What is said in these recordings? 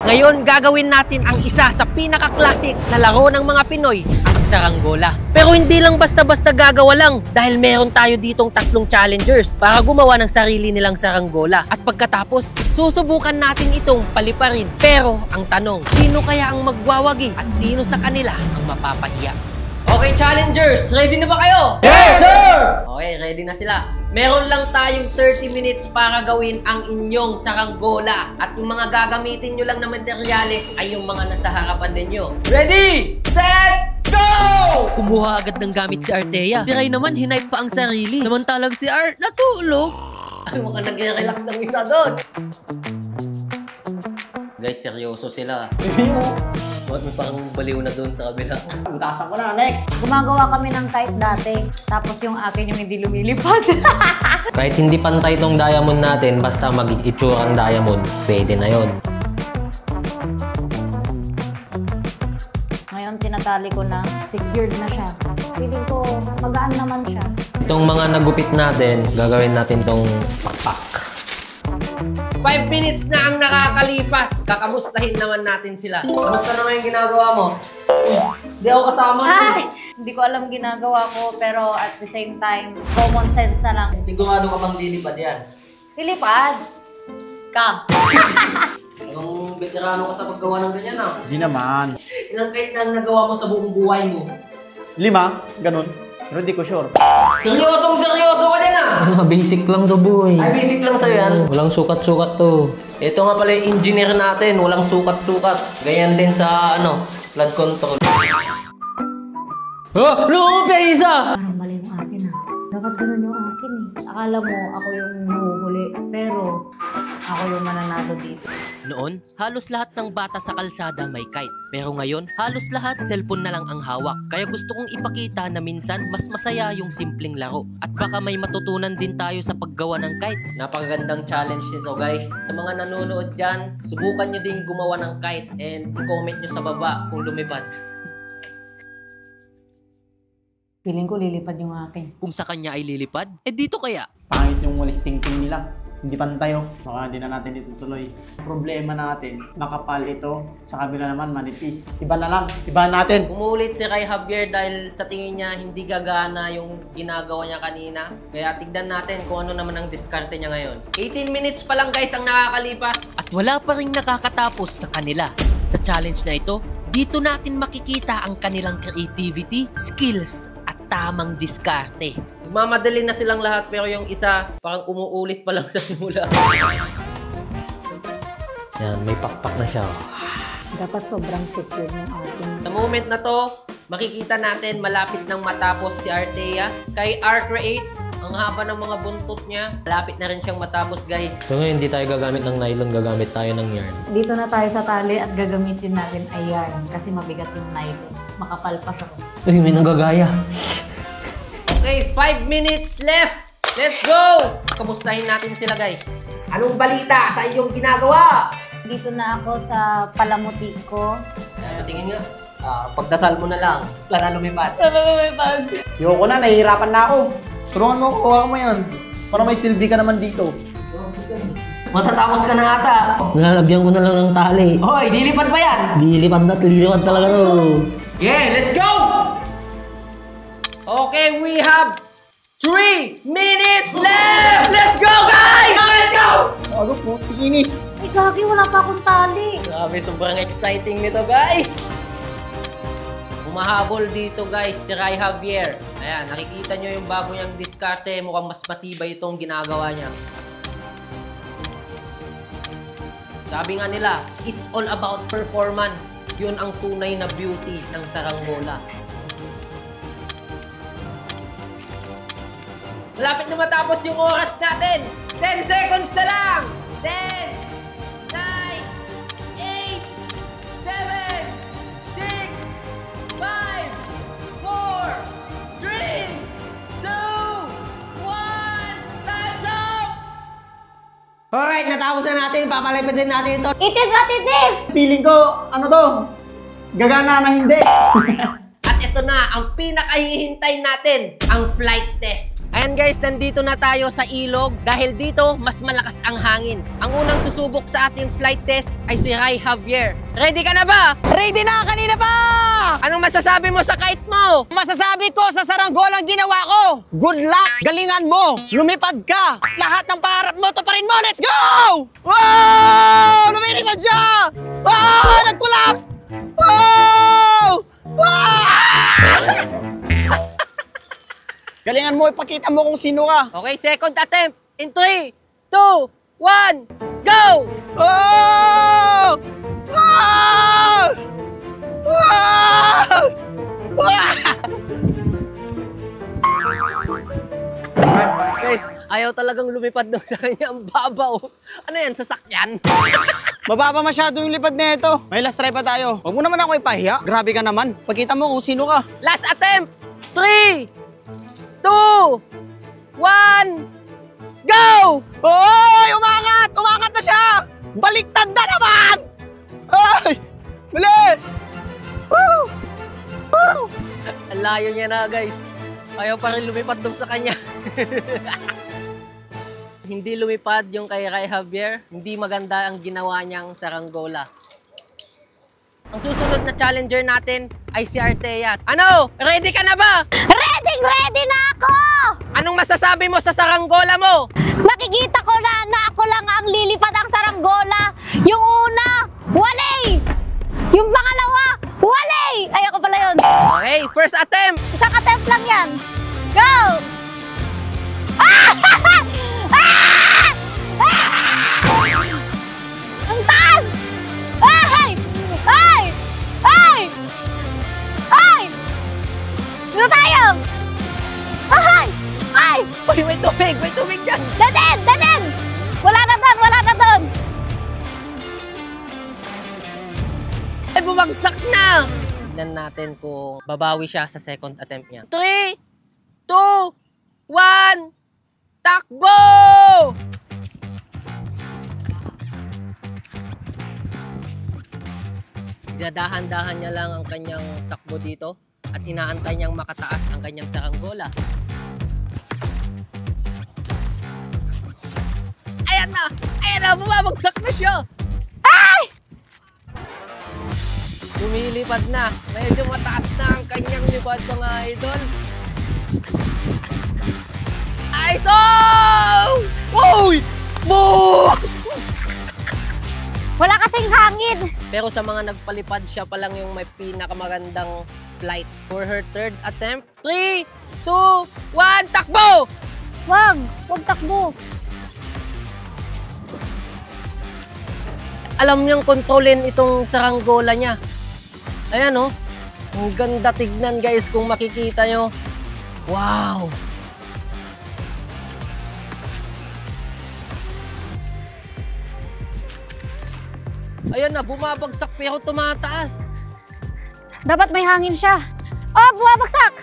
Ngayon, gagawin natin ang isa sa pinaka-classic na laro ng mga Pinoy, ang saranggola. Pero hindi lang basta-basta gagawa lang dahil meron tayo ditong 3 challengers para gumawa ng sarili nilang saranggola. At pagkatapos, susubukan natin itong paliparin. Pero ang tanong, sino kaya ang magwawagi at sino sa kanila ang mapapahiya? Okay, challengers, ready na ba kayo? Yes, sir! Okay, ready na sila. Meron lang tayong 30 minutes para gawin ang inyong saranggola. At yung mga gagamitin nyo lang na materyales ay yung mga nasa harapan ninyo. Ready, set, go! Kumuha agad ng gamit si Artea. Si Ray naman, hinipe pa ang sarili. Samantalang si Art natulog. Ay, mukhang nag-relax ng isa doon. Guys, seryoso sila. Bakit may parang baliw na doon sa kabila? Utasan ko na, next! Gumagawa kami ng kite dati. Tapos yung akin yung hindi lumilipad. Kahit hindi pantay itong diamond natin, basta mag-itsurang diamond, pwede na yon. Ngayon, tinatali ko na. Secured na siya. Feeling ko, magaan naman siya. Itong mga nagupit natin, gagawin natin itong pakpak. 5 minutes na ang nakakalipas. Kakamustahin naman natin sila. Kamusta naman yung ginagawa mo? Hindi ako kasama. Ay! Hindi ko alam ginagawa ko, pero at the same time, common sense na lang. Sigurado ka bang lilipad yan? Lilipad! Ka! Anong veterano ka sa paggawa ng ganyan ah? Hindi naman. Ilang kahit na nagawa mo sa buong buhay mo? 5, ganun. Pero hindi ko sure. Seryoso ka din ah! Basic lang to, boy. Ay, basic lang sa'yo yan. Walang sukat-sukat to. Ito nga pala yung engineer natin. Walang sukat-sukat. Ganyan din sa flood control. Oh! Loko pa isa! Parang mali yung akin ha. Dapat ganun yung akin eh. Akala mo ako yung nahuhuli, pero ako yung mananalo dito. Noon, halos lahat ng bata sa kalsada may kite. Pero ngayon, halos lahat cellphone na lang ang hawak. Kaya gusto kong ipakita na minsan mas masaya yung simpleng laro. At baka may matutunan din tayo sa paggawa ng kite. Napakagandang challenge nito guys. Sa mga nanonood dyan, subukan nyo din gumawa ng kite. And i-comment nyo sa baba kung lumipad. Feeling ko lilipad yung akin. Kung sa kanya ay lilipad, dito kaya? Pangit yung walis thinking nila. Hindi pantayo. Baka hindi na natin dito tuloy. Problema natin, makapal ito. Sa kabila naman, manipis. Iba na lang. Iba natin. Umulit si Ray Javier dahil sa tingin niya hindi gagana yung ginagawa niya kanina. Kaya tignan natin kung ano naman ang diskarte niya ngayon. 18 minutes pa lang guys ang nakakalipas. At wala pa rin nakakatapos sa kanila. Sa challenge na ito, dito natin makikita ang kanilang creativity, skills, at tamang diskarte. Magmamadali na silang lahat pero yung isa parang umuulit pa lang sa simula. Yan, may pakpak na siya. Dapat sobrang secure yung akin. Sa moment na to, makikita natin malapit nang matapos si Artea. Kay Art Creates, ang haba ng mga buntot niya. Malapit na rin siyang matapos guys. So ngayon, hindi tayo gagamit ng nylon, gagamit tayo ng yarn. Dito na tayo sa tali at gagamitin natin ay yarn kasi mabigat yung nylon. Makapal pa siya. Uy, may nanggagaya. Okay, 5 minutes left! Let's go! Kamustahin natin sila guys. Anong balita sa inyong ginagawa? Dito na ako sa palamuti ko. Patingin nga. Pagdasal mo na lang. Sana lumipad. Yoko na, nahihirapan na ako. Tulungan mo ako, hawakan mo yan. Para may silbi ka naman dito. Matatapos ka na ata. Nilalagyan ko na lang ng tali. Hoy, lilipad ba yan? Lilipad talaga to. Yeah, let's go! Okay, we have 3 minutes left! Let's go, guys! Let's go! Ano po? Inis! Ay, gagi, wala pa akong tali. Grabe, sobrang exciting nito, guys! Umahabol dito, guys, si Ray Javier. Ayan, nakikita nyo yung bago niyang diskarte. Mukhang mas matibay itong ginagawa niya. Sabi nga nila, it's all about performance. Yun ang tunay na beauty ng saranggola. Malapit na matapos yung oras natin! 10 seconds na lang! 10, 9, 8, 7, 6, 5, 4, 3, 2, 1, time's up! Alright, natapos na natin. Papalipad din natin ito. It is what it is! Feeling ko, ano to? Gagana na hindi. At ito na, ang pinakahihintay natin, ang flight test. Ayan guys, nandito na tayo sa ilog dahil dito mas malakas ang hangin. Ang unang susubok sa ating flight test ay si Rai Javier. Ready ka na ba? Ready na! Kanina pa! Anong masasabi mo sa kite mo? Masasabi ko sa saranggolang ginawa ko, good luck! Galingan mo! Lumipad ka! Lahat ng pangarap mo, tuparin mo! Let's go! Wow! Lumilipad siya! Wow! Nag-collapse! Wow! Wow! Galingan mo, ipakita mo kung sino ka. Okay, second attempt. In 3, 2, 1, go! Oh! Oh! Oh! Guys, ayaw talagang lumipad doon sa kanya. Ang babaw. Ano yan, sasakyan? Mababa masyado yung lipad na ito. May last try pa tayo. Huwag mo naman ako ipahiya. Grabe ka naman. Pagkita mo kung sino ka. Last attempt. 3, 2, 1, go! Oy! Umangat! Umangat na siya! Baliktad na naman! Ay! Bilis! Woo! Woo! Ang layo niya na guys. Ayaw pa rin lumipad doon sa kanya. Hindi lumipad yung kay Rai Javier. Hindi maganda ang ginawa niyang saranggola. Ang susunod na challenger natin ay si Artea. Ano? Ready ka na ba? Ready na ako! Anong masasabi mo sa saranggola mo? Nakikita ko na ako lang ang lilipad ang saranggola. Yung una, wali! Yung pangalawa, wali! Ay, ako pala yun. Okay, first attempt. Isang attempt lang yan. Go! Ah! Ah! Ah! Ang taas! Ay! Ay! Ay! Ay! Dito tayo! Ay! Ay! Uy, may tubig dyan. Daden! Daden! Wala na doon! Wala na doon! Ay, bumagsak na! Tignan natin kung babawi siya sa second attempt niya. 3, 2, 1, takbo! Dinadahan-dahan niya lang ang kanyang takbo dito at inaantay niyang makataas ang kanyang saranggola. Ayan na! Ayan na! Bumabagsak na siya! Ay! Lumilipad na. Medyo mataas na ang kanyang lipad, mga idol. Ay, so! Uy! Boo! Wala kasing hangin. Pero sa mga nagpalipad, siya pa lang yung may pinakamagandang flight. For her third attempt, 3, 2, 1, takbo! Wag takbo. Alam niyang kontrolin itong saranggola niya. Ayan oh. Ang ganda tignan guys kung makikita nyo. Wow! Ayan na, bumabagsak pero tumataas. Dapat may hangin siya. Oh, bumabagsak!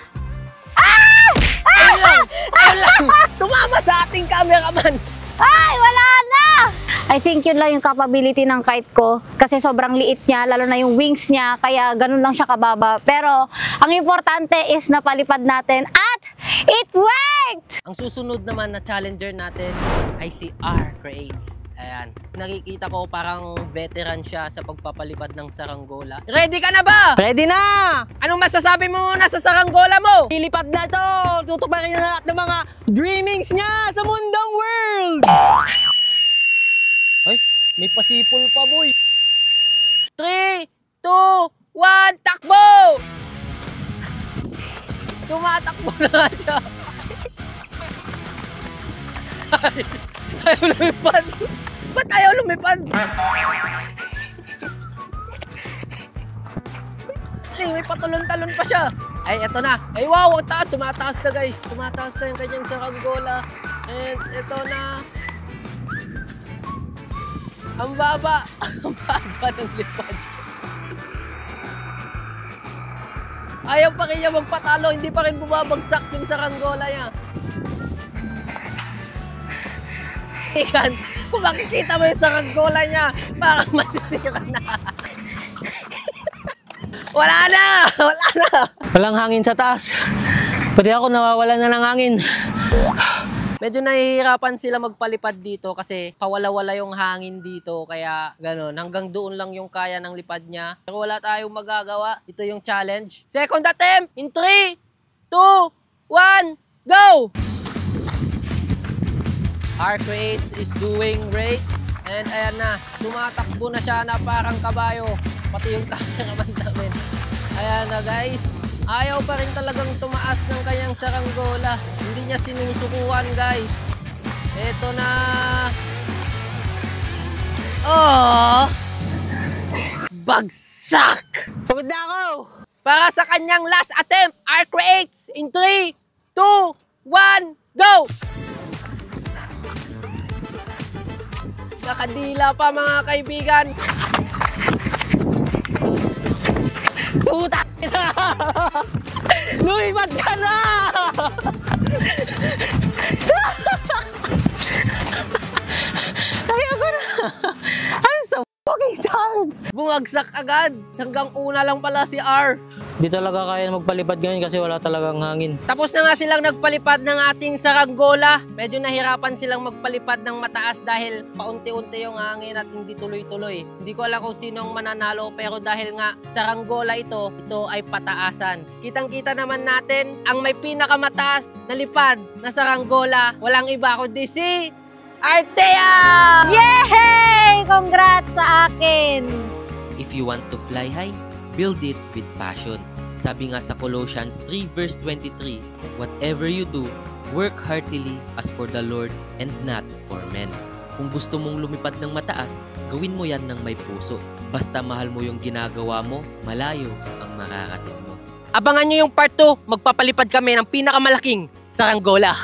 Ah! Ayun lang! Ayun lang! Tumama sa ating cameraman! Ay, wala na! I think yun lang yung capability ng kite ko kasi sobrang liit niya, lalo na yung wings niya, kaya ganun lang siya kababa. Pero ang importante is napalipad natin at it worked! Ang susunod naman na challenger natin ay si R Creates. Ayan, nakikita ko parang veteran siya sa pagpapalipad ng saranggola. Ready ka na ba? Ready na! Anong masasabi mo muna sa saranggola mo? Lilipad na to! Tutuparin na lahat ng mga dreamings niya sa mundong world! Ay, may pasipol pa boy. 3, 2, 1, takbo! Tumatakbo na siya. Ayaw lumipad. Ba't ayaw lumipad? Ay, may patulon-talon pa siya. Ay, eto na. Ay, wow, tumataas na guys. Tumataas na yung kanyang saranggola. And eto na. Ang baba. Ang baba ng lipad. Ayaw pa rin niya magpatalo. Hindi pa rin bumabagsak yung saranggola niya. Ikan, kung makikita mo yung saranggola niya, parang masisira na. Wala na! Wala na! Walang hangin sa taas. Pati ako nawawala na ng hangin. Medyo nahihirapan sila magpalipad dito kasi pawala-wala yung hangin dito. Kaya gano'n, hanggang doon lang yung kaya ng lipad niya. Pero wala tayong magagawa. Ito yung challenge. Second attempt in 3, 2, 1, go! R-Creates is doing great. And ayan na, tumatakbo na siya na parang kabayo. Pati yung cameraman namin. Ayan na guys. Ayaw pa rin talagang tumaas ng kanyang saranggola. Hindi niya sinusukuan, guys. Eto na. Oh! Bagsak! Pagod na ako! Para sa kanyang last attempt, R-Creates in 3, 2, 1, go! Nakadila pa mga kaibigan. Puta na! Lumipat ka na! Ayoko na! I'm so fucking tired! Bumagsak agad. Hanggang una lang pala si R. Di talaga kaya magpalipad ngayon kasi wala talagang hangin. Tapos na nga silang nagpalipad ng ating saranggola. Medyo nahirapan silang magpalipad ng mataas dahil paunti-unti yung hangin at hindi tuloy-tuloy. Hindi ko alam kung sino ang mananalo pero dahil nga saranggola ito ay pataasan. Kitang-kita naman natin ang may pinakamataas na lipad na saranggola. Walang iba kundi si Artea! Yay! Congrats sa akin! If you want to fly high, build it with passion. Sabi nga sa Colossians 3 verse 23, whatever you do, work heartily as for the Lord and not for men. Kung gusto mong lumipad ng mataas, gawin mo yan ng may puso. Basta mahal mo yung ginagawa mo, malayo ang makakarating mo. Abangan nyo yung part 2, magpapalipad kami ng pinakamalaking saranggola.